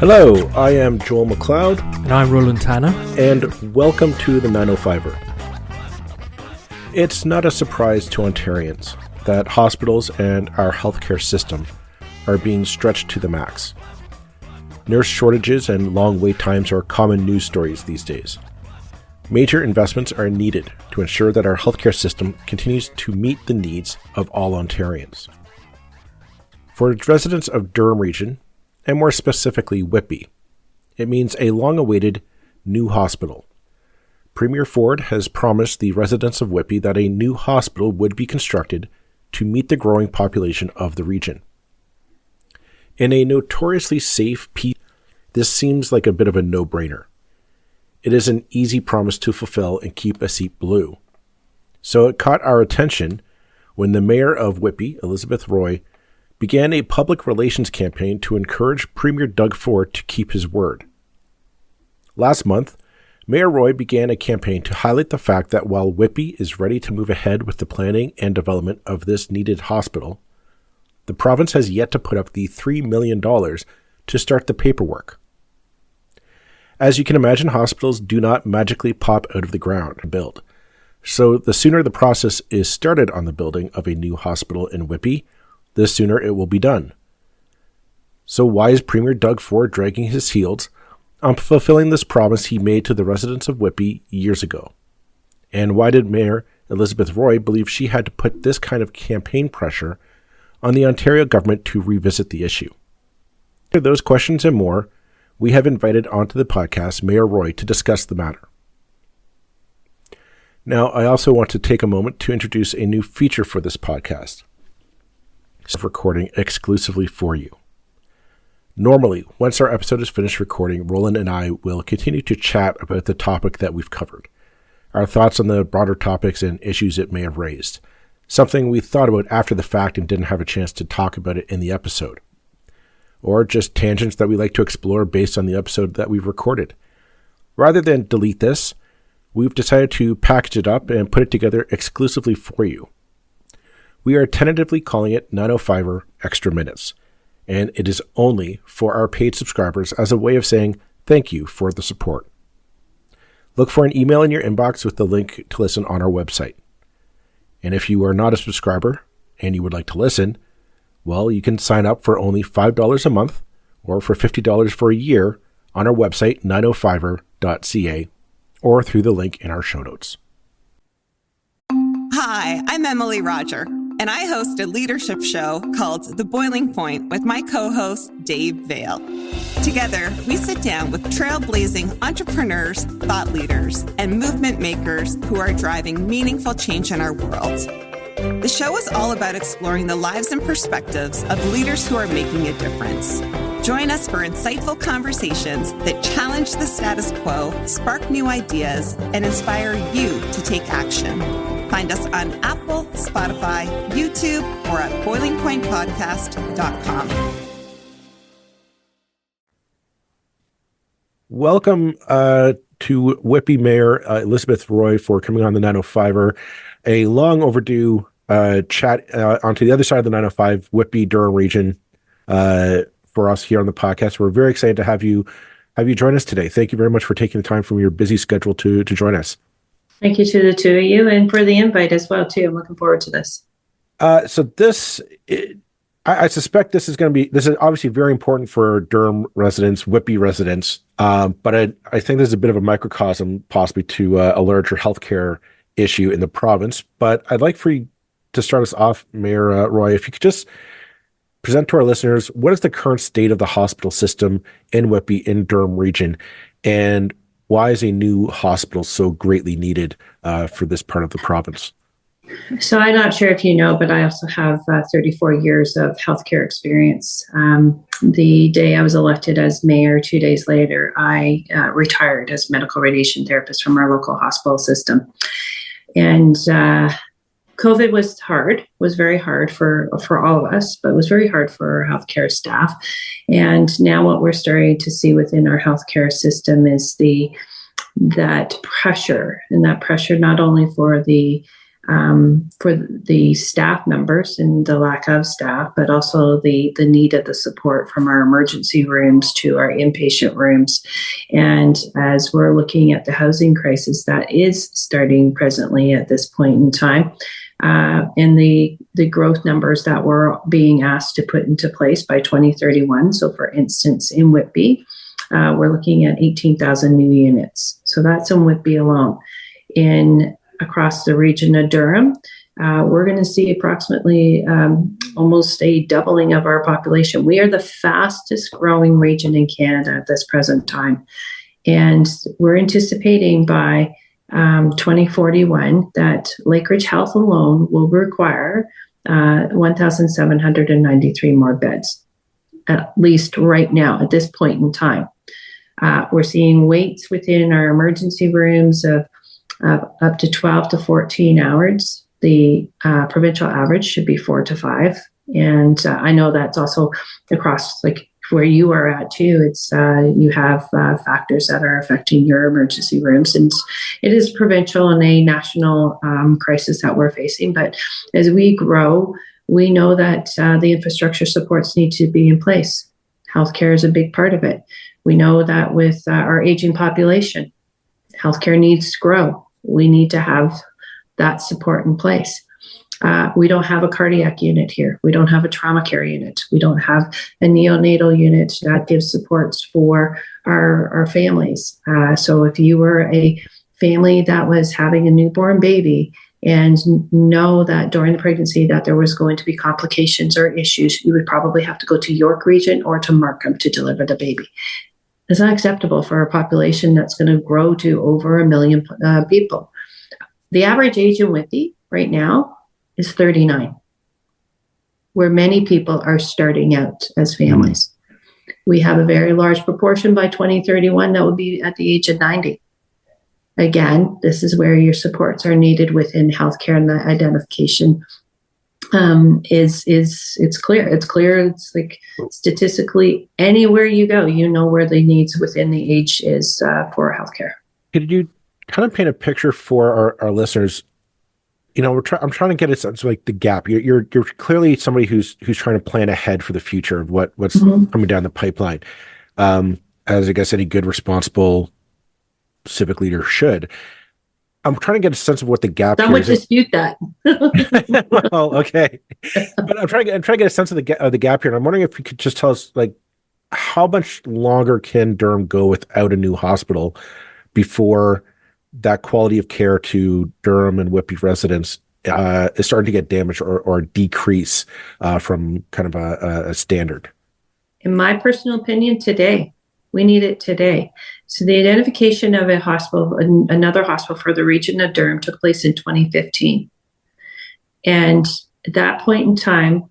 Hello, I am Joel McLeod. And I'm Roland Tanner. And welcome to the 905er. It's not a surprise to Ontarians that hospitals and our healthcare system are being stretched to the max. Nurse shortages and long wait times are common news stories these days. Major investments are needed to ensure that our healthcare system continues to meet the needs of all Ontarians. For residents of Durham Region, and more specifically Whitby, it means a long-awaited new hospital. Premier Ford has promised the residents of Whitby that a new hospital would be constructed to meet the growing population of the region. In a notoriously safe piece, this seems like a bit of a no-brainer. It is an easy promise to fulfill and keep a seat blue. So it caught our attention when the Mayor of Whitby, Elizabeth Roy, began a public relations campaign to encourage Premier Doug Ford to keep his word. Last month, Mayor Roy began a campaign to highlight the fact that while Whitby is ready to move ahead with the planning and development of this needed hospital, the province has yet to put up the $3 million to start the paperwork. As you can imagine, hospitals do not magically pop out of the ground and build. So the sooner the process is started on the building of a new hospital in Whitby, the sooner it will be done. So why is Premier Doug Ford dragging his heels on fulfilling this promise he made to the residents of Whitby years ago? And why did Mayor Elizabeth Roy believe she had to put this kind of campaign pressure on the Ontario government to revisit the issue? For those questions and more, we have invited onto the podcast Mayor Roy to discuss the matter. Now, I also want to take a moment to introduce a new feature for this podcast. Recording exclusively for you. Normally, once our episode is finished recording, Roland and I will continue to chat about the topic that we've covered, our thoughts on the broader topics and issues it may have raised, something we thought about after the fact and didn't have a chance to talk about it in the episode, or just tangents that we like to explore based on the episode that we've recorded. Rather than delete this, we've decided to package it up and put it together exclusively for you. We are tentatively calling it 905er Extra Minutes, and it is only for our paid subscribers as a way of saying thank you for the support. Look for an email in your inbox with the link to listen on our website. And if you are not a subscriber and you would like to listen, well, you can sign up for only $5 a month or for $50 for a year on our website, 905er.ca, or through the link in our show notes. Hi, I'm Emily Roger, and I host a leadership show called The Boiling Point with my co-host, Dave Vale. Together, we sit down with trailblazing entrepreneurs, thought leaders, and movement makers who are driving meaningful change in our world. The show is all about exploring the lives and perspectives of leaders who are making a difference. Join us for insightful conversations that challenge the status quo, spark new ideas, and inspire you to take action. Find us on Apple, Spotify, YouTube, or at boilingpointpodcast.com. Welcome to Whitby Mayor Elizabeth Roy for coming on the 905er. A long overdue chat onto the other side of the 905, Whitby, Durham Region, for us here on the podcast. We're very excited to have you join us today. Thank you very much for taking the time from your busy schedule to join us. Thank you to the two of you and for the invite as well, too. I'm looking forward to this. I suspect this is obviously very important for Durham residents, Whitby residents, but I think there's a bit of a microcosm possibly to a larger healthcare issue in the province. But I'd like for you to start us off, Mayor Roy, if you could just present to our listeners, what is the current state of the hospital system in Whitby in Durham Region, and why is a new hospital so greatly needed for this part of the province? So I'm not sure if you know, but I also have 34 years of healthcare experience. The day I was elected as mayor, 2 days later, I retired as medical radiation therapist from our local hospital system. And COVID was very hard for all of us, but it was very hard for our healthcare staff. And now what we're starting to see within our healthcare system is that pressure not only for the for the staff members and the lack of staff, but also the need of the support from our emergency rooms to our inpatient rooms. And as we're looking at the housing crisis that is starting presently at this point in time, and the growth numbers that we're being asked to put into place by 2031. So for instance, in Whitby, we're looking at 18,000 new units. So that's in Whitby alone. Across the region of Durham, we're going to see approximately almost a doubling of our population. We are the fastest growing region in Canada at this present time. And we're anticipating by 2041 that Lakeridge Health alone will require 1,793 more beds, at least right now at this point in time. We're seeing waits within our emergency rooms of up to 12 to 14 hours. The provincial average should be 4 to 5. And I know that's also across like where you are at too. It's you have factors that are affecting your emergency rooms, and it is provincial and a national crisis that we're facing. But as we grow, we know that the infrastructure supports need to be in place. Healthcare is a big part of it. We know that with our aging population, healthcare needs to grow. We need to have that support in place. We don't have a cardiac unit here. We don't have a trauma care unit. We don't have a neonatal unit that gives supports for our families. So if you were a family that was having a newborn baby and know that during the pregnancy that there was going to be complications or issues, you would probably have to go to York Region or to Markham to deliver the baby. It's not acceptable for a population that's going to grow to over 1 million people. The average age in Whitby right now is 39, where many people are starting out as families. We have a very large proportion by 2031 that will be at the age of 90. Again, this is where your supports are needed within healthcare, and the identification it's clear. It's clear. It's like statistically, anywhere you go, you know where the needs within the age is for healthcare. Could you kind of paint a picture for our listeners? You know, I'm trying to get a sense of like the gap. You're clearly somebody who's trying to plan ahead for the future of what's coming down the pipeline. As I guess any good, responsible civic leader should. I'm trying to get a sense of what the gap Some here would is. dispute that. Well, okay, but I'm trying to get a sense of the gap here. And I'm wondering if you could just tell us, like, how much longer can Durham go without a new hospital before that quality of care to Durham and Whitby residents is starting to get damaged or decrease from kind of a standard? In my personal opinion, today. We need it today. So the identification of a hospital, another hospital for the region of Durham, took place in 2015. And at that point in time,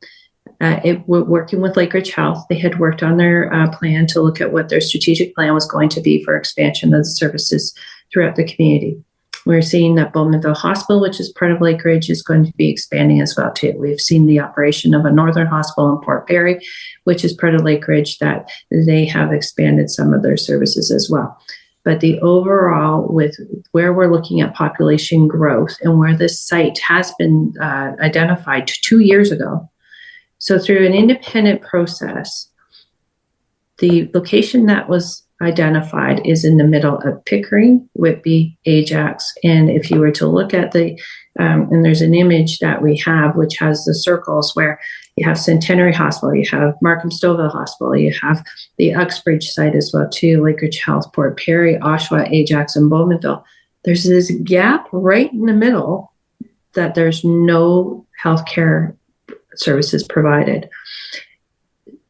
we're working with Lakeridge Health. They had worked on their plan to look at what their strategic plan was going to be for expansion of the services throughout the community. We're seeing that Bowmanville Hospital, which is part of Lakeridge, is going to be expanding as well too. We've seen the operation of a Northern Hospital in Port Perry, which is part of Lakeridge, that they have expanded some of their services as well. But the overall, with where we're looking at population growth and where this site has been identified 2 years ago. So through an independent process, the location that was identified is in the middle of Pickering, Whitby, Ajax. And if you were to look at the, and there's an image that we have, which has the circles where you have Centenary Hospital, you have Markham Stouffville Hospital, you have the Uxbridge site as well too, Lakeridge Health, Port Perry, Oshawa, Ajax, and Bowmanville. There's this gap right in the middle that there's no healthcare services provided.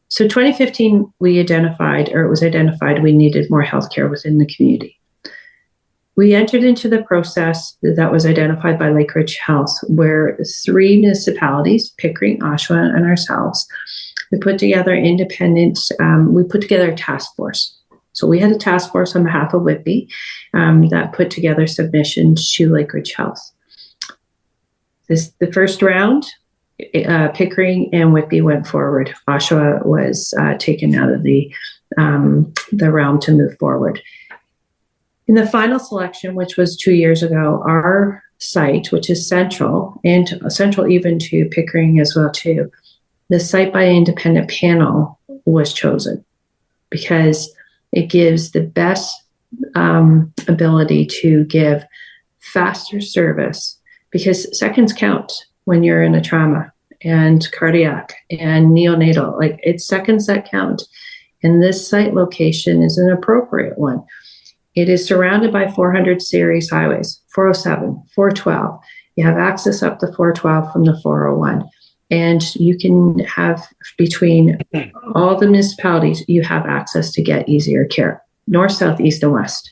So 2015, we identified, or it was identified, we needed more healthcare within the community. We entered into the process that was identified by Lakeridge Health, where 3 municipalities, Pickering, Oshawa, and ourselves, we put together we put together a task force. So we had a task force on behalf of Whitby that put together submissions to Lakeridge Health. The first round, Pickering and Whitby went forward. Oshawa was taken out of the realm to move forward. In the final selection, which was 2 years ago, our site, which is central, and central even to Pickering as well too, the site by independent panel was chosen because it gives the best ability to give faster service, because seconds count when you're in a trauma and cardiac and neonatal. Like, it's seconds that count. And this site location is an appropriate one. It is surrounded by 400 series highways, 407, 412. You have access up to 412 from the 401. And you can have, between all the municipalities, you have access to get easier care, north, south, east, and west.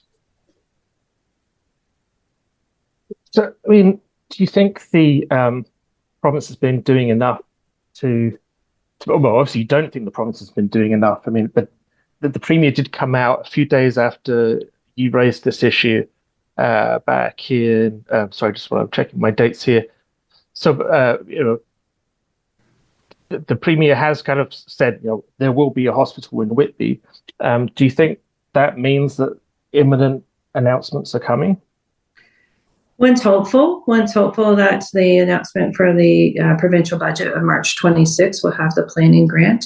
So, I mean, do you think the province has been doing enough to well, obviously you don't think the province has been doing enough. I mean, but the Premier did come out a few days after you raised this issue back in, sorry, just while I'm checking my dates here. So, the Premier has kind of said, there will be a hospital in Whitby. Do you think that means that imminent announcements are coming? One's hopeful that the announcement for the provincial budget of March 26 will have the planning grant.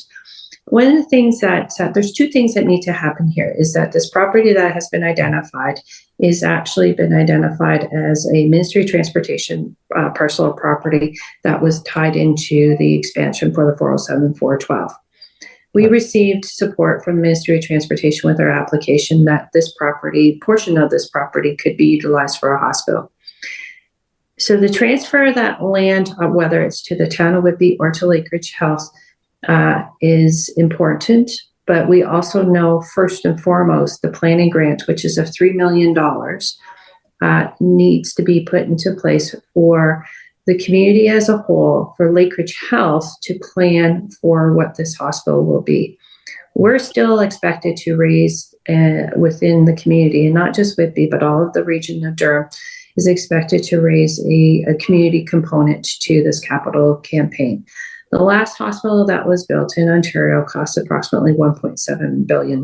One of the things that there's two things that need to happen here is that this property that has been identified is actually been identified as a Ministry of Transportation parcel of property that was tied into the expansion for the 407 412. We received support from the Ministry of Transportation with our application that this portion of this property could be utilized for a hospital. So the transfer of that land, whether it's to the town of Whitby or to Lakeridge Health, is important. But we also know, first and foremost, the planning grant, which is of $3 million, needs to be put into place for the community as a whole, for Lakeridge Health to plan for what this hospital will be. We're still expected to raise within the community, and not just Whitby, but all of the region of Durham, is expected to raise a community component to this capital campaign. The last hospital that was built in Ontario cost approximately $1.7 billion.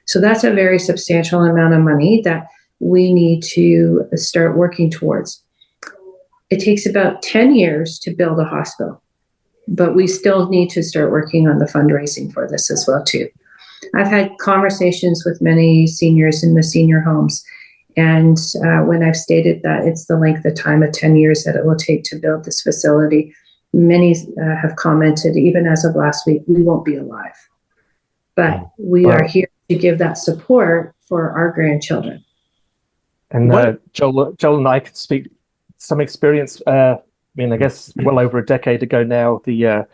So that's a very substantial amount of money that we need to start working towards. It takes about 10 years to build a hospital, but we still need to start working on the fundraising for this as well too. I've had conversations with many seniors in the senior homes, and when I've stated that it's the length of time of 10 years that it will take to build this facility, many have commented, even as of last week, we won't be alive. But we are here to give that support for our grandchildren. And Joel and I can speak some experience. I mean, I guess well over a decade ago now, the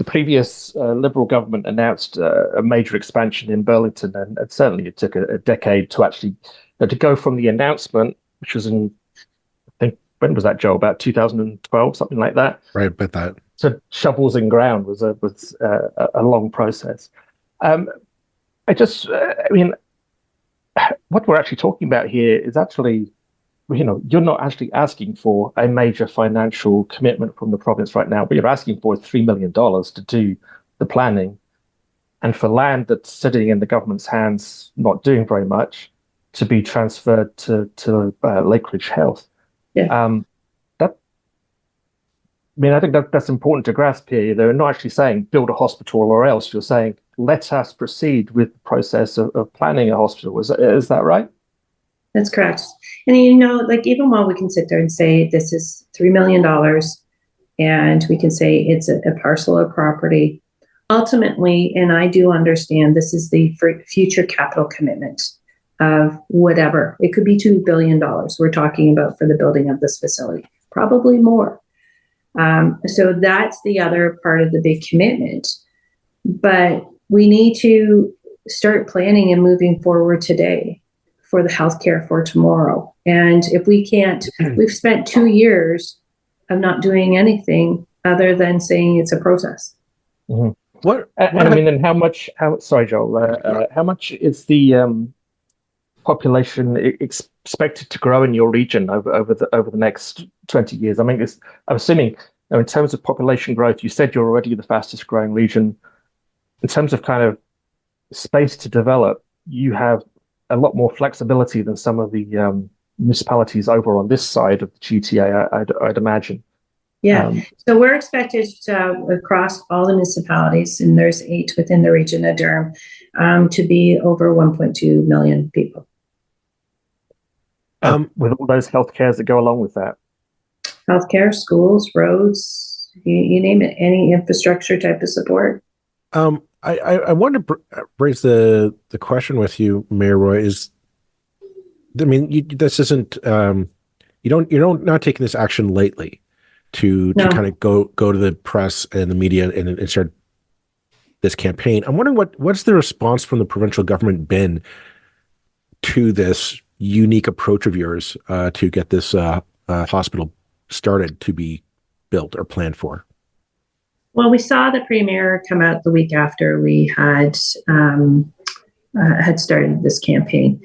previous Liberal government announced a major expansion in Burlington, and certainly it took a decade to actually to go from the announcement, which was in, I think, when was that, Joe? About 2012, something like that. Right, about that. So shovels in ground was a long process. I mean, what we're actually talking about here is actually, you're not actually asking for a major financial commitment from the province right now, but you're asking for $3 million to do the planning, and for land that's sitting in the government's hands, not doing very much, to be transferred to Lakeridge Health. Yeah. I think that's important to grasp here. They're not actually saying build a hospital or else. You're saying let us proceed with the process of planning a hospital. Is that right? That's correct. And even while we can sit there and say this is $3 million and we can say it's a parcel of property, ultimately, and I do understand this is the future capital commitment of whatever. It could be $2 billion we're talking about for the building of this facility, probably more. So that's the other part of the big commitment. But we need to start planning and moving forward today for the healthcare for tomorrow. And if we can't, we've spent 2 years of not doing anything other than saying it's a process. Mm-hmm. And how much, sorry, Joel, how much is the population expected to grow in your region over the next 20 years? I mean, I'm assuming, in terms of population growth, you said you're already the fastest growing region. In terms of kind of space to develop, you have a lot more flexibility than some of the municipalities over on this side of the GTA, I'd imagine. Yeah, so we're expected across all the municipalities, and there's 8 within the region of Durham, to be over 1.2 million people. With all those healthcares that go along with that. Healthcare, schools, roads, you name it, any infrastructure type of support. I want to raise the question with you, Mayor Roy. This isn't you're not taking this action lightly to kind of go to the press and the media and start this campaign. I'm wondering what's the response from the provincial government been to this unique approach of yours to get this hospital started to be built or planned for? Well, we saw the Premier come out the week after we had started this campaign.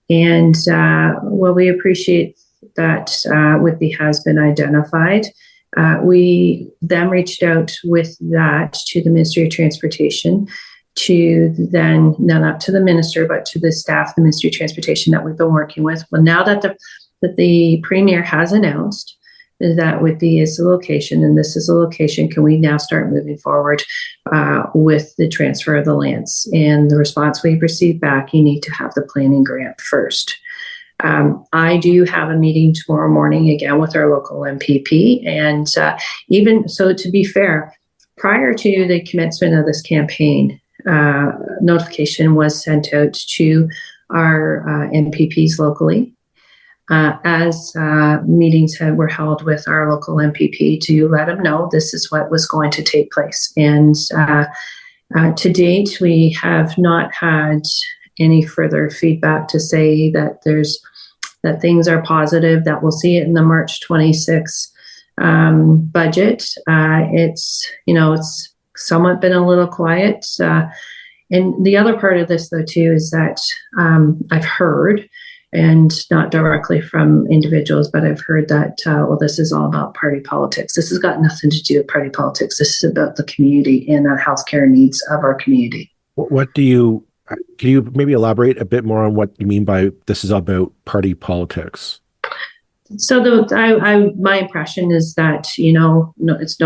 And while we appreciate that Whitby has been identified, we then reached out with that to the Ministry of Transportation, to then not to the minister, but to the staff, the Ministry of Transportation that we've been working with. Well, now that the Premier has announced that Whitby is the location, and this is a location, can we now start moving forward with the transfer of the lands? And the response we've received back, you need to have the planning grant first. I do have a meeting tomorrow morning again with our local MPP. And even so, to be fair, prior to the commencement of this campaign, notification was sent out to our MPPs locally as meetings were held with our local MPP to let them know this is what was going to take place. And to date, we have not had any further feedback to say that things are positive, that we'll see it in the March 26 budget. It's somewhat been a little quiet. And the other part of this, though, too, is that I've heard, and not directly from individuals, but I've heard that, this is all about party politics. This has got nothing to do with party politics. This is about the community and the healthcare needs of our community. Can you maybe elaborate a bit more on what you mean by this is about party politics? So my impression is that, it's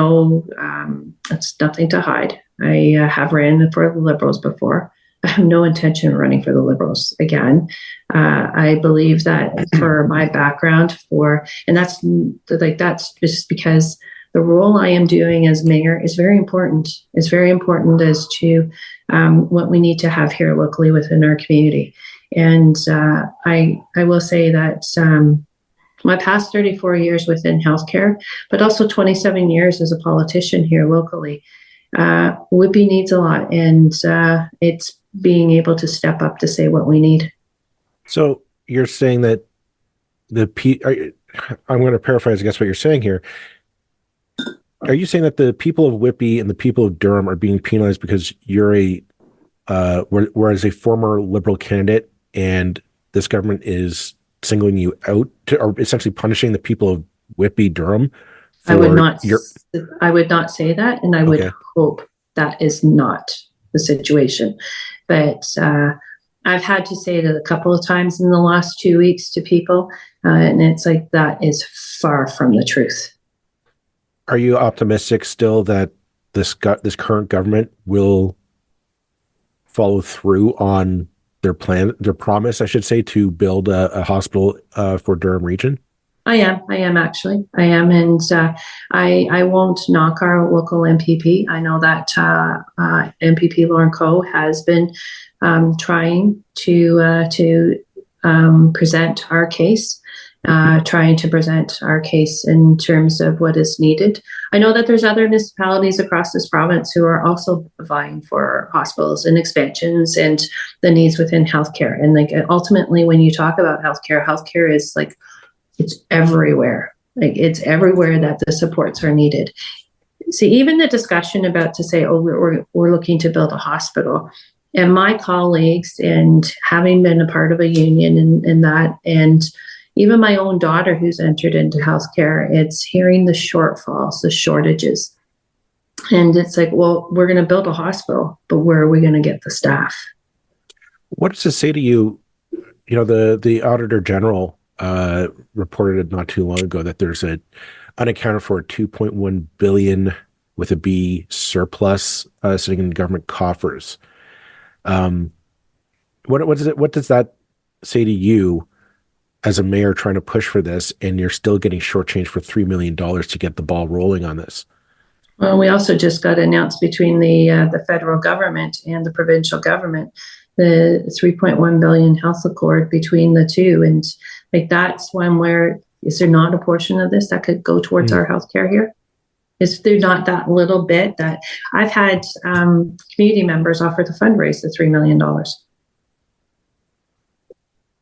nothing to hide. I have ran for the Liberals before. I have no intention of running for the Liberals again. I believe that for my background, and that's just because the role I am doing as mayor is very important. It's very important as to what we need to have here locally within our community. And I will say that my past 34 years within healthcare, but also 27 years as a politician here locally, Whitby needs a lot, and it's being able to step up to say what we need. So you're saying that I'm going to paraphrase, I guess, what you're saying here. Are you saying that the people of Whitby and the people of Durham are being penalized because you're whereas a former Liberal candidate, and this government is singling you out or essentially punishing the people of Whitby, Durham? I would not say that, and I would hope that is not the situation. But I've had to say it a couple of times in the last 2 weeks to people, and it's like that is far from the truth. Are you optimistic still that this current government will follow through on their promise, I should say, to build a hospital for Durham Region? I am actually. I am. And I won't knock our local MPP. I know that MPP Lauren Coe has been trying to present our case. In terms of what is needed. I know that there's other municipalities across this province who are also vying for hospitals and expansions and the needs within healthcare. And ultimately, when you talk about healthcare is it's everywhere. It's everywhere that the supports are needed. See, even the discussion about to say, we're looking to build a hospital, and my colleagues, and having been a part of a union in that, and even my own daughter who's entered into healthcare, it's hearing the shortfalls, the shortages. And it's we're going to build a hospital, but where are we going to get the staff? What does it say to you? The Auditor General reported it not too long ago that there's a unaccounted for 2.1 billion with a B surplus sitting in government coffers. What does that say to you as a mayor trying to push for this, and you're still getting shortchanged for $3 million to get the ball rolling on this? Well, we also just got announced between the federal government and the provincial government, the 3.1 billion health accord between the two. And like, that's one where, is there not a portion of this that could go towards our healthcare here? Is there not that little bit that I've had community members offer to fundraise the $3 million?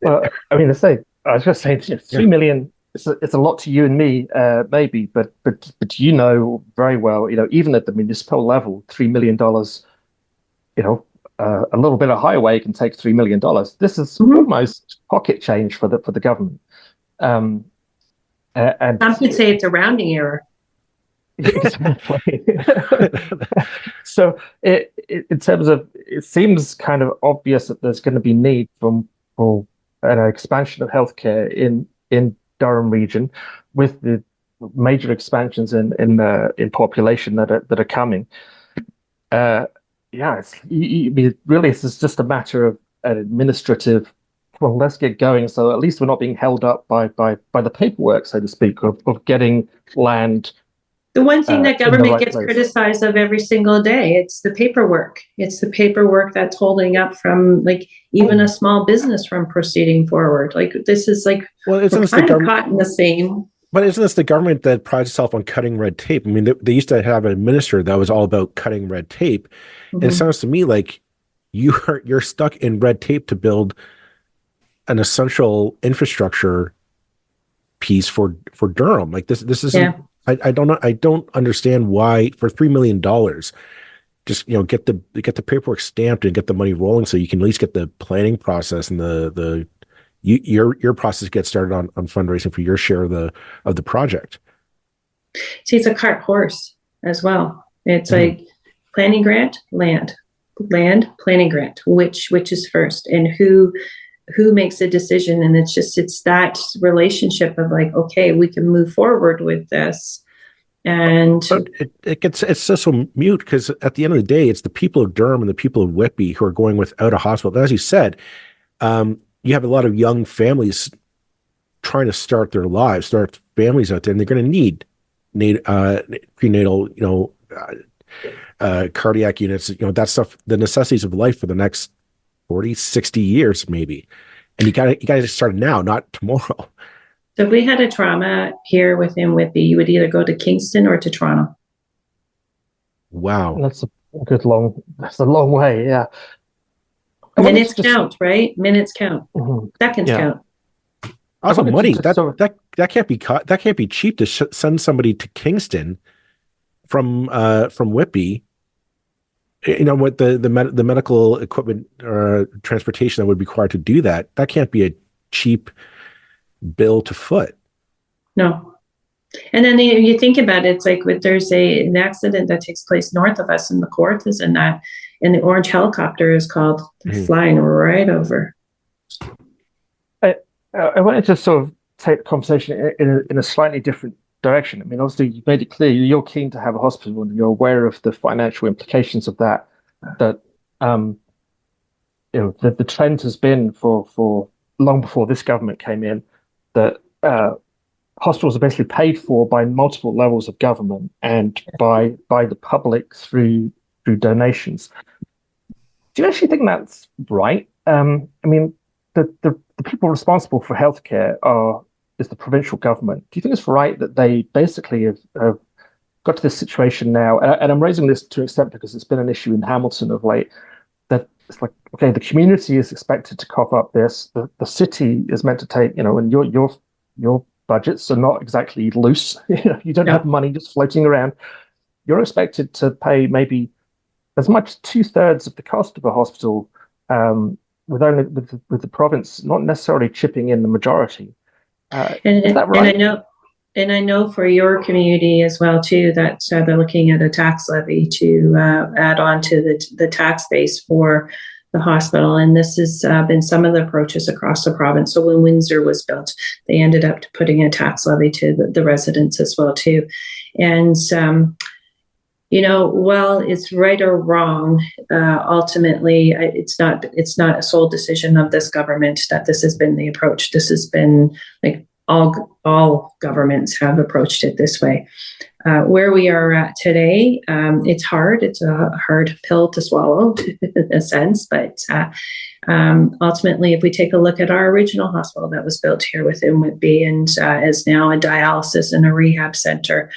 Well, I mean, I was just saying, $3 million. It's a lot to you and me, maybe, but you know very well, even at the municipal level, $3 million, a little bit of highway can take $3 million. This is almost pocket change for the government. And some could say it's a rounding error. Exactly. So in terms of, it seems kind of obvious that there's going to be need for an expansion of healthcare in Durham Region, with the major expansions in population that are coming. Really, it's just a matter of an administrative. Well, let's get going. So at least we're not being held up by the paperwork, so to speak, of getting land. The one thing that government gets criticized of every single day, it's the paperwork. It's the paperwork that's holding up from, like, even a small business from proceeding forward. Like, this is like, well, we're kind of caught in the same. But isn't this the government that prides itself on cutting red tape? I mean, they used to have a minister that was all about cutting red tape. And it sounds to me like you're stuck in red tape to build an essential infrastructure piece for Durham. Like, this isn't. Yeah. I don't understand why for $3 million, just get the paperwork stamped and get the money rolling, so you can at least get the planning process and your process gets started on fundraising for your share of the project. See, it's a cart horse as well. It's like planning grant, land, planning grant. Which is first, and who makes the decision? And it's that relationship of like, okay, we can move forward with this. And it's just so mute, because at the end of the day, it's the people of Durham and the people of Whitby who are going without a hospital. As you said, you have a lot of young families trying to start their lives, start families out there, and they're going to need prenatal, cardiac units, that stuff, the necessities of life for the next 40, 60 years, maybe. And you got to start now, not tomorrow. So if we had a trauma here within Whitby, you would either go to Kingston or to Toronto. Wow. That's a long way. Yeah. Minutes count, right? Minutes count. Seconds count. Also, money that can't be cut. That can't be cheap to send somebody to Kingston from Whitby. With the medical equipment or transportation that would be required to do that. That can't be a cheap bill to foot. No. And then you think about it, it's like there's an accident that takes place north of us, and the court is in that, and the orange helicopter is called, flying right over. I wanted to sort of take the conversation in a slightly different direction. I mean, obviously, you made it clear you're keen to have a hospital, and you're aware of the financial implications of that. That the trend has been for long before this government came in, that hospitals are basically paid for by multiple levels of government and by the public through donations. Do you actually think that's right? I mean, the people responsible for healthcare is the provincial government. Do you think it's right that they basically have got to this situation now? And I'm raising this to an extent because it's been an issue in Hamilton of late, that it's like, okay, the community is expected to cough up this. The city is meant to take, and your budgets are not exactly loose. You don't have money just floating around. You're expected to pay maybe as much as 2/3 of the cost of a hospital, with the province not necessarily chipping in the majority. Is that right? And I know for your community as well too that they're looking at a tax levy to add on to the tax base for the hospital. And this has been some of the approaches across the province. So when Windsor was built, they ended up putting a tax levy to the residents as well too. And while it's right or wrong, ultimately it's not a sole decision of this government that this has been the approach. This has been like all governments have approached it this way. Where we are at today, it's hard. It's a hard pill to swallow in a sense, but ultimately, if we take a look at our original hospital that was built here within Whitby and is now a dialysis and a rehab center,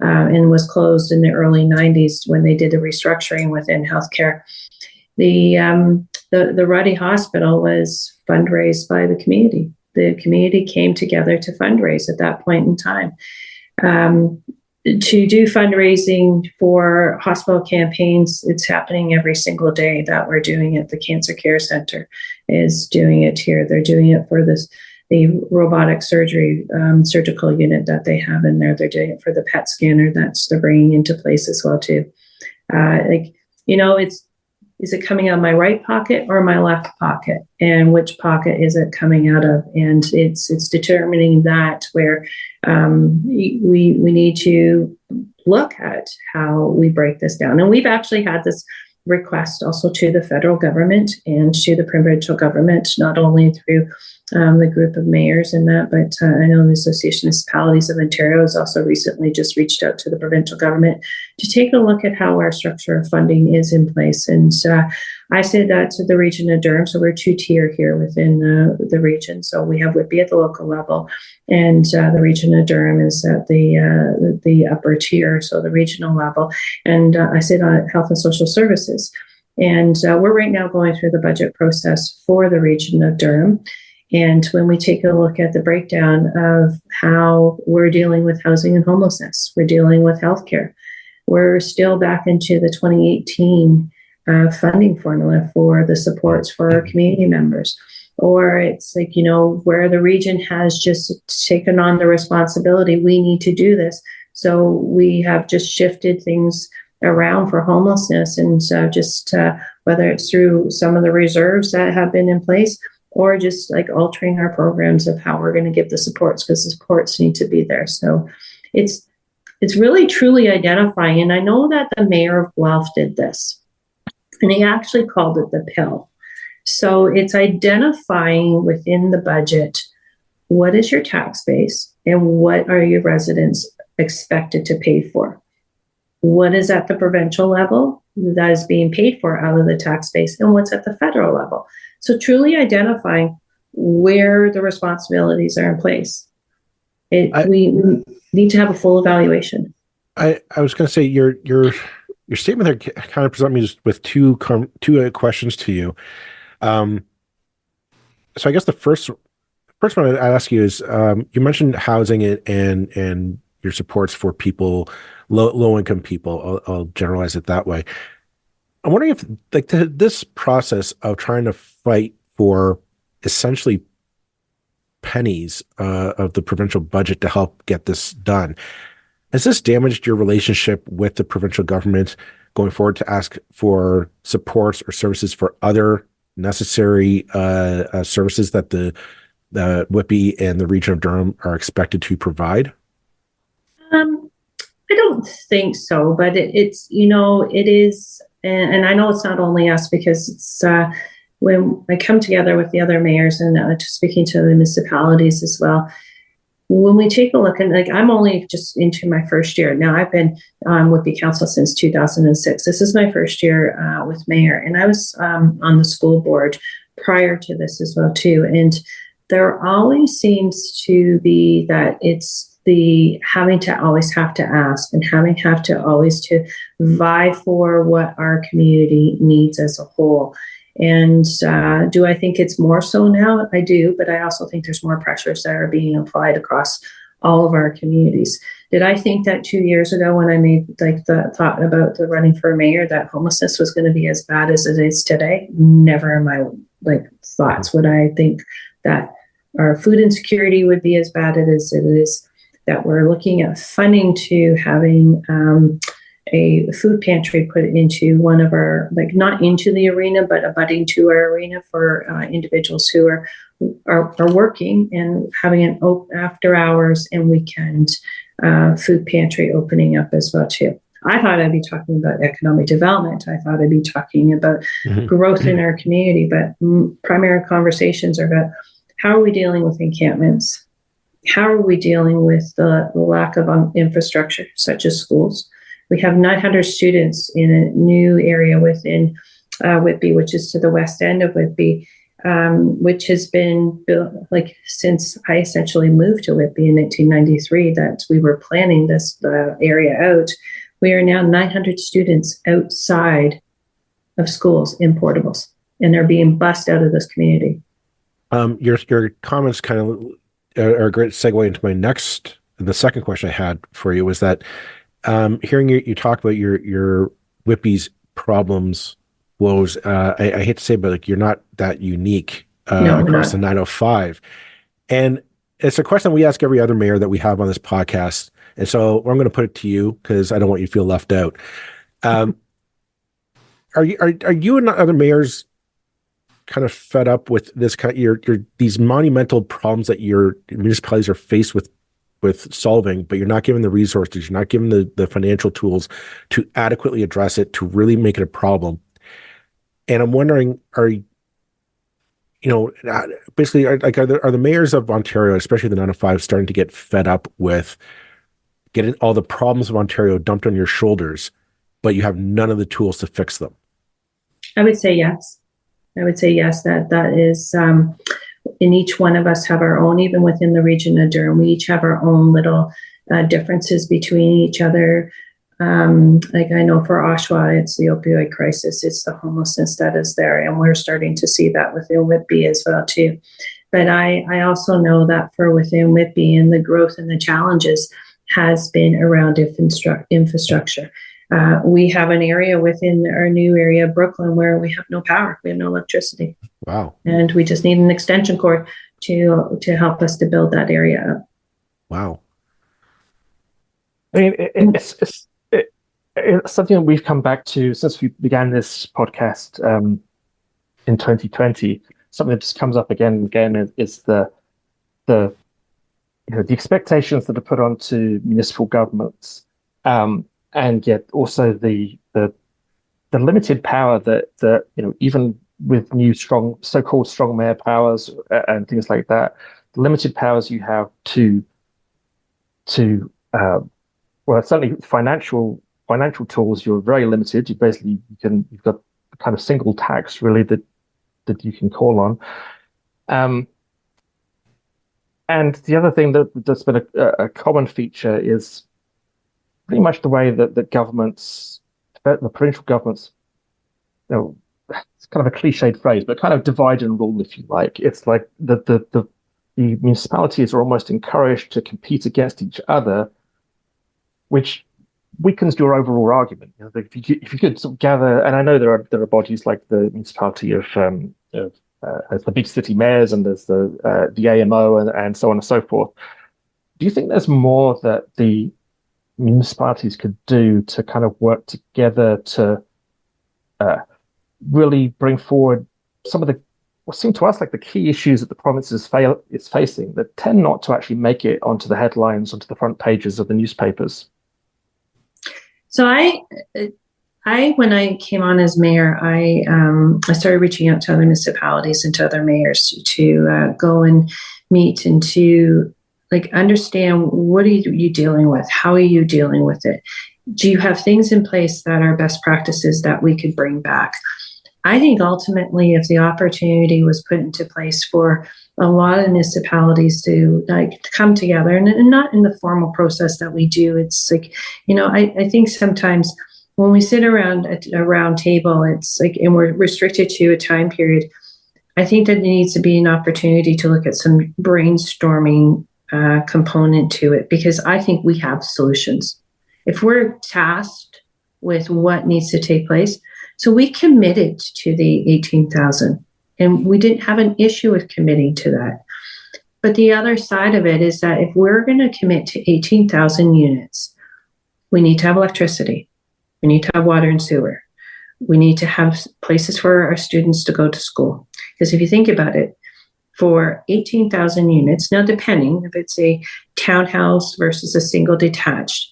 and was closed in the early 90s when they did the restructuring within healthcare. The Ruddy Hospital was fundraised by the community. The community came together to fundraise at that point in time. To do fundraising for hospital campaigns, it's happening every single day that we're doing it. The Cancer Care Center is doing it here. They're doing it for the robotic surgery surgical unit that they have in there. They're doing it for the PET scanner they're bringing into place as well too. Is it coming out of my right pocket or my left pocket, and which pocket is it coming out of? And it's determining that where we need to look at how we break this down. And we've actually had this request also to the federal government and to the provincial government, not only through the group of mayors and that, but I know the Association of Municipalities of Ontario has also recently just reached out to the provincial government to take a look at how our structure of funding is in place. And I say that to the region of Durham, so we're two-tier here within the region. So we have Whitby at the local level, and the region of Durham is at the upper tier, so the regional level. And I sit on health and social services. And we're right now going through the budget process for the region of Durham. And when we take a look at the breakdown of how we're dealing with housing and homelessness, we're dealing with healthcare, we're still back into the 2018 funding formula for the supports for our community members. Or it's like, where the region has just taken on the responsibility, we need to do this. So we have just shifted things around for homelessness, and whether it's through some of the reserves that have been in place, or just like altering our programs of how we're going to give the supports, because the supports need to be there. So it's really truly identifying. And I know that the mayor of Guelph did this, and he actually called it the pill. So it's identifying within the budget, what is your tax base and what are your residents expected to pay for? What is at the provincial level that is being paid for out of the tax base, and what's at the federal level? So truly identifying where the responsibilities are in place. We need to have a full evaluation. I was going to say your statement there kind of presented me with two questions to you. So I guess the first one I'd ask you is, you mentioned housing and your supports for people, low income people. I'll generalize it that way. I'm wondering if this process of trying to fight for essentially pennies of the provincial budget to help get this done, has this damaged your relationship with the provincial government going forward to ask for supports or services for other necessary services that the Whitby and the region of Durham are expected to provide? I don't think so, but it is, and I know it's not only us, because it's when I come together with the other mayors and speaking to the municipalities as well. When we take a look, and I'm only just into my first year now. I've been on Whitby Council since 2006. This is my first year with mayor, and I was on the school board prior to this as well too. And there always seems to be that it's the having to always have to ask and have to always to vie for what our community needs as a whole. And do I think it's more so now? I do, but I also think there's more pressures that are being applied across all of our communities. Did I think that 2 years ago when I made the thought about the running for mayor that homelessness was going to be as bad as it is today? Never in my thoughts would I think that our food insecurity would be as bad as it is, that we're looking at funding to having a food pantry put into one of our, like not into the arena, but abutting to our arena for individuals who are working and having an after hours and weekend food pantry opening up as well too. I thought I'd be talking about economic development. I thought I'd be talking about growth in our community, but primary conversations are about how are we dealing with encampments? How are we dealing with the lack of infrastructure, such as schools? We have 900 students in a new area within Whitby, which is to the west end of Whitby, which has been built like since I essentially moved to Whitby in 1993, that we were planning this area out. We are now 900 students outside of schools in portables, and they're being bussed out of this community. Your comments kind of are a great segue into the second question I had for you was that hearing you talk about your Whitby's problems, woes, I hate to say, but like you're not that unique across the 905. And it's a question we ask every other mayor that we have on this podcast. And so I'm going to put it to you because I don't want you to feel left out. Are you and other mayors kind of fed up with this kind of these monumental problems that your municipalities are faced with solving, but you're not given the resources, you're not given the financial tools to adequately address it, to really make it a problem? And I'm wondering, basically, are the mayors of Ontario, especially the 905, starting to get fed up with getting all the problems of Ontario dumped on your shoulders, but you have none of the tools to fix them? I would say yes. That is, in each one of us have our own, even within the region of Durham, we each have our own little differences between each other. Like I know for Oshawa, it's the opioid crisis, it's the homelessness that is there, and we're starting to see that within Whitby as well too. But I also know that for within Whitby and the growth and the challenges has been around infrastructure. We have an area within our new area, Brooklyn, where we have no power, we have no electricity. Wow! And we just need an extension cord to help us to build that area up. Wow! I mean, it's something that we've come back to since we began this podcast in 2020. Something that just comes up again and again is the expectations that are put onto municipal governments, and yet also the limited power that even with new so-called strong mayor powers and things like that, the limited powers you have to certainly financial tools, you're very limited. You've got a kind of single tax really that you can call on. And the other thing that's been a common feature is pretty much the way that governments, the provincial governments, it's kind of a cliched phrase, but kind of divide and rule, if you like. It's like the municipalities are almost encouraged to compete against each other, which weakens your overall argument. If you could sort of gather, and I know there are bodies like the municipality of there's the big city mayors and there's the AMO and so on and so forth. Do you think there's more that the municipalities could do to kind of work together to really bring forward some of what seem to us like the key issues that the province is facing that tend not to actually make it onto the headlines, onto the front pages of the newspapers? So I when I came on as mayor, I started reaching out to other municipalities and to other mayors to go and meet and to understand what are you dealing with? How are you dealing with it? Do you have things in place that are best practices that we could bring back? I think ultimately, if the opportunity was put into place for a lot of municipalities to come together, and not in the formal process that we do, it's I think sometimes when we sit around a round table, it's and we're restricted to a time period. I think that there needs to be an opportunity to look at some brainstorming component to it, because I think we have solutions. If we're tasked with what needs to take place, so we committed to the 18,000, and we didn't have an issue with committing to that. But the other side of it is that if we're going to commit to 18,000 units, we need to have electricity. We need to have water and sewer. We need to have places for our students to go to school. Because if you think about it, for 18,000 units, now depending if it's a townhouse versus a single detached,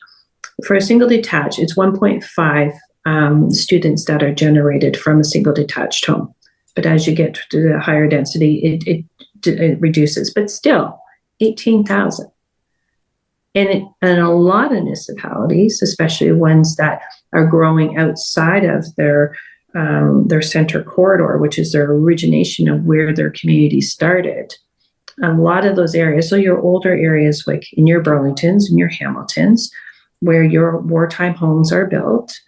for a single detached, it's 1.5 students that are generated from a single detached home. But as you get to the higher density, it reduces. But still, 18,000. And a lot of municipalities, especially ones that are growing outside of their center corridor, which is their origination of where their community started, a lot of those areas, so your older areas like in your Burlingtons and your Hamiltons, where your wartime homes are built,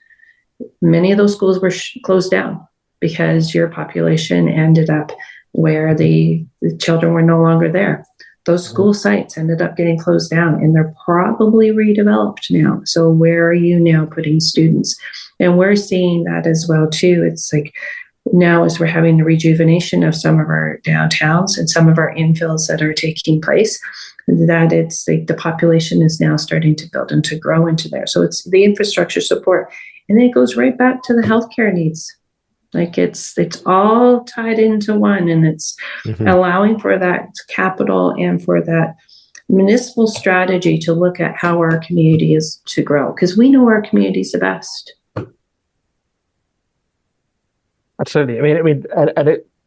many of those schools were closed down because your population ended up where the children were no longer there. Those school sites ended up getting closed down, and they're probably redeveloped now. So where are you now putting students? And we're seeing that as well too. It's like now as we're having the rejuvenation of some of our downtowns and some of our infills that are taking place, that it's like the population is now starting to build and to grow into there. So it's the infrastructure support, and then it goes right back to the healthcare needs. Like it's all tied into one, and it's allowing for that capital and for that municipal strategy to look at how our community is to grow, because we know our community is the best. Absolutely.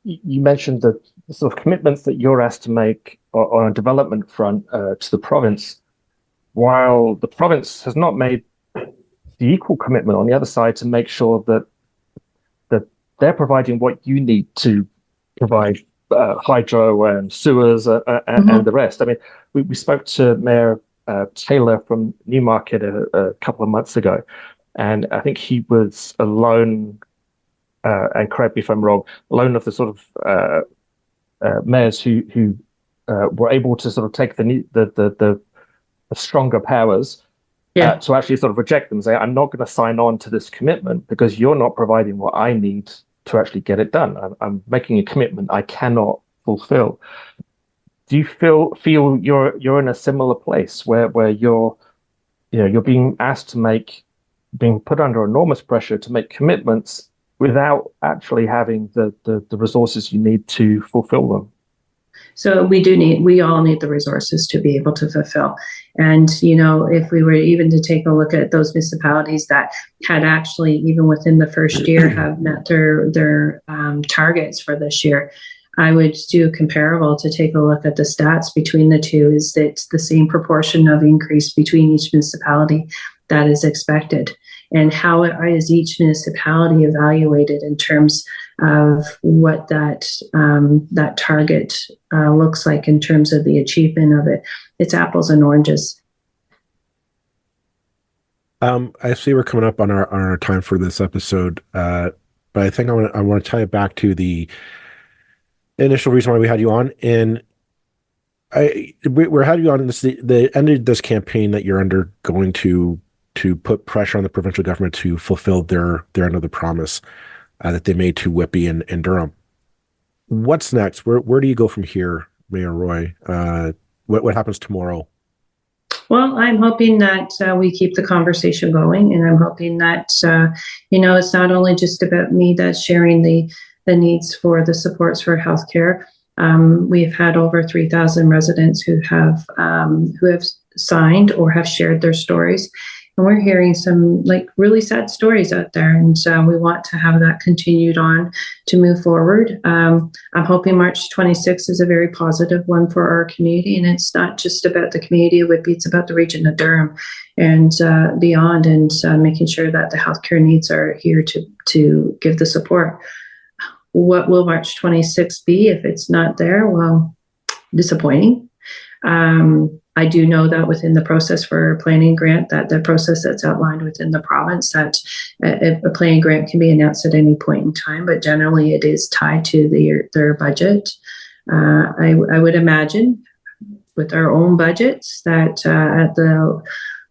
You mentioned the sort of commitments that you're asked to make on a development front to the province, while the province has not made the equal commitment on the other side to make sure that they're providing what you need to provide hydro and sewers and the rest. I mean, we spoke to Mayor Taylor from Newmarket a couple of months ago, and I think he was alone, and correct me if I'm wrong, alone of the sort of mayors who were able to sort of take the stronger powers to actually sort of reject them and say, I'm not going to sign on to this commitment because you're not providing what I need to actually get it done. I'm making a commitment I cannot fulfill. Do you feel you're in a similar place where you're being asked to being put under enormous pressure to make commitments without actually having the resources you need to fulfill them? So we all need the resources to be able to fulfill. And, if we were even to take a look at those municipalities that had actually, even within the first year, have met their targets for this year, I would do a comparable to take a look at the stats between the two. Is that the same proportion of increase between each municipality that is expected? And how is each municipality evaluated in terms of what that target looks like in terms of the achievement of it? It's apples and oranges. I see we're coming up on our time for this episode, but I think I want to tie it back to the initial reason why we had you on. And we're having you on the end of this campaign that you're undergoing to put pressure on the provincial government to fulfill their end of the promise that they made to Whitby and Durham. What's next? Where do you go from here, Mayor Roy? What happens tomorrow? Well, I'm hoping that we keep the conversation going, and I'm hoping that it's not only just about me that's sharing the needs for the supports for healthcare. We've had over 3,000 residents who have signed or have shared their stories. And we're hearing some really sad stories out there, and we want to have that continued on to move forward. I'm hoping March 26th is a very positive one for our community, and it's not just about the community of Whitby, it's about the region of Durham and beyond, and making sure that the healthcare needs are here to give the support. What will March 26th be if it's not there? Well, disappointing. I do know that within the process for a planning grant, that the process that's outlined within the province, that a planning grant can be announced at any point in time, but generally it is tied to their budget. I would imagine with our own budgets that at the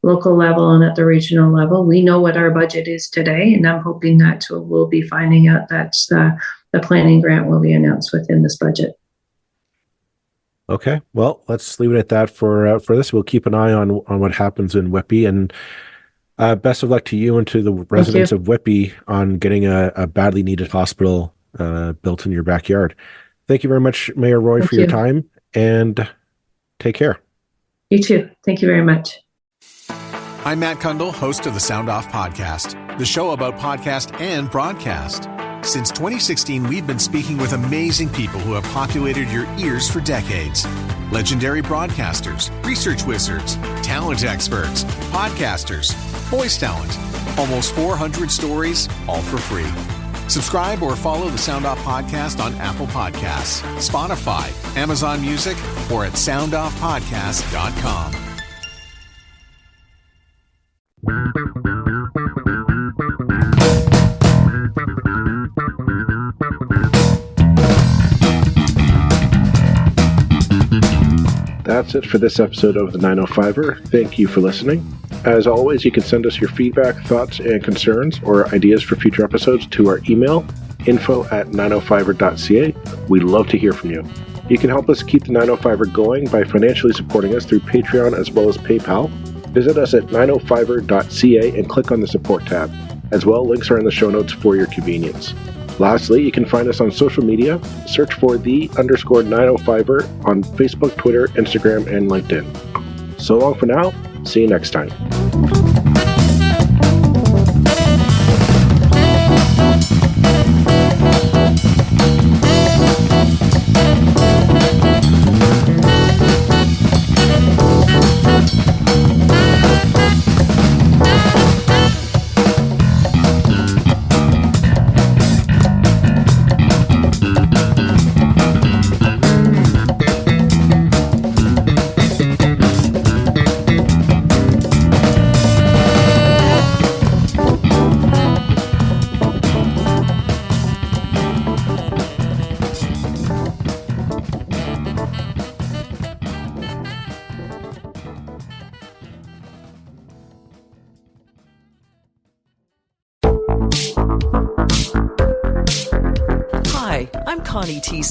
local level and at the regional level, we know what our budget is today, and I'm hoping that we'll be finding out that the planning grant will be announced within this budget. Okay, well, let's leave it at that for this. We'll keep an eye on what happens in Whitby, and Best of luck to you and to the residents of Whitby on getting a badly needed hospital built in your backyard. Thank you very much, Mayor Roy, for your time, and take care. You too. Thank you very much. I'm Matt Kundle, host of the Sound Off Podcast, the show about podcast and broadcast. Since 2016, we've been speaking with amazing people who have populated your ears for decades. Legendary broadcasters, research wizards, talent experts, podcasters, voice talent. Almost 400 stories, all for free. Subscribe or follow the Sound Off Podcast on Apple Podcasts, Spotify, Amazon Music, or at soundoffpodcast.com. That's it for this episode of the 905er. Thank you for listening. As always, you can send us your feedback, thoughts, and concerns or ideas for future episodes to our email, info@905er.ca. We'd love to hear from you. You can help us keep the 905er going by financially supporting us through Patreon as well as PayPal. Visit us at 905er.ca and click on the support tab. As well, links are in the show notes for your convenience. Lastly, you can find us on social media. Search for _905er on Facebook, Twitter, Instagram, and LinkedIn. So long for now. See you next time.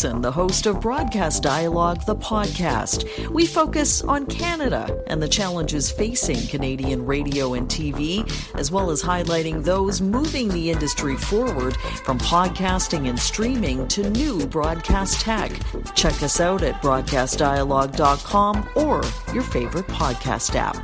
The host of Broadcast Dialogue, the podcast. We focus on Canada and the challenges facing Canadian radio and TV, as well as highlighting those moving the industry forward from podcasting and streaming to new broadcast tech. Check us out at broadcastdialogue.com or your favorite podcast app.